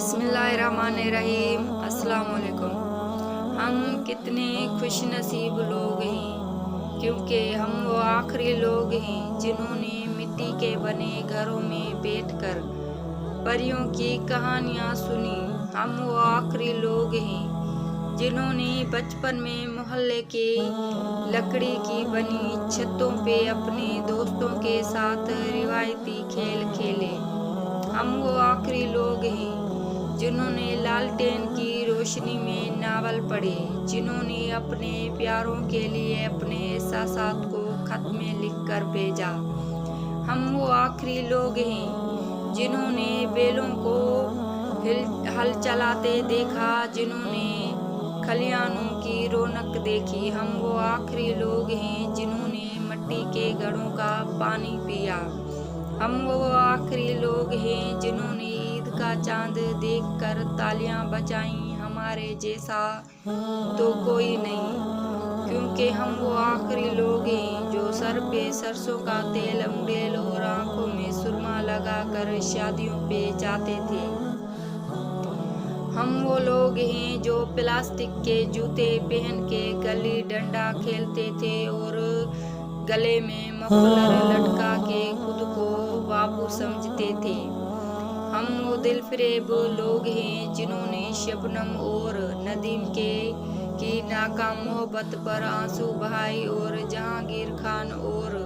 बिस्मिल्लाहिर्रहमानिर्रहीम। अस्सलाम वालेकुम। हम कितने खुश नसीब लोग हैं, क्योंकि हम वो आखिरी लोग हैं जिन्होंने मिट्टी के बने घरों में बैठकर परियों की कहानियाँ सुनी। हम वो आखिरी लोग हैं जिन्होंने बचपन में मोहल्ले के लकड़ी की बनी छतों पे अपने दोस्तों के साथ रिवायती खेल खेले। हम वो आखिरी लोग हैं जिन्होंने लालटेन की रोशनी में नावल पढ़े, जिन्होंने अपने प्यारों के लिए अपने एहसासात को खत में लिखकर भेजा। हम वो आखिरी लोग हैं जिन्होंने बैलों को हल चलाते देखा, जिन्होंने खलियानों की रौनक देखी। हम वो आखिरी लोग हैं जिन्होंने मिट्टी के घड़ों का पानी पिया। हम वो आखिरी लोग हैं जिन्होंने ईद का चांद देखकर तालियां बजाईं। हमारे जैसा तो कोई नहीं, क्योंकि हम वो आखिरी लोग हैं जो सर पे सरसों का तेल उंडेल और आंखों में सुरमा लगाकर शादियों पे जाते थे। हम वो लोग हैं जो प्लास्टिक के जूते पहन के गली डंडा खेलते थे और गले में मफलर लटका के खुद को बाबू समझते थे। हम वो दिलफरेब लोग हैं जिन्होंने शबनम और नदीम की नाकाम मोहब्बत पर आंसू बहाए और जहांगीर खान और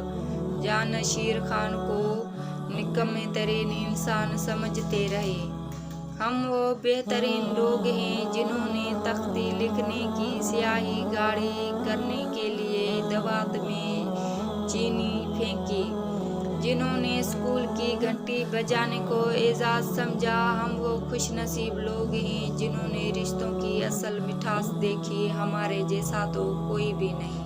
जानशीर खान को निकम्मे तरीन इंसान समझते रहे। हम वो बेहतरीन लोग हैं जिन्होंने तख्ती लिखने की स्याही गाढ़ी करने के लिए दवात में चीनी फेंकी, जिन्होंने स्कूल की घंटी बजाने को एजाज समझा। हम वो खुश नसीब लोग हैं जिन्होंने रिश्तों की असल मिठास देखी। हमारे जैसा तो कोई भी नहीं।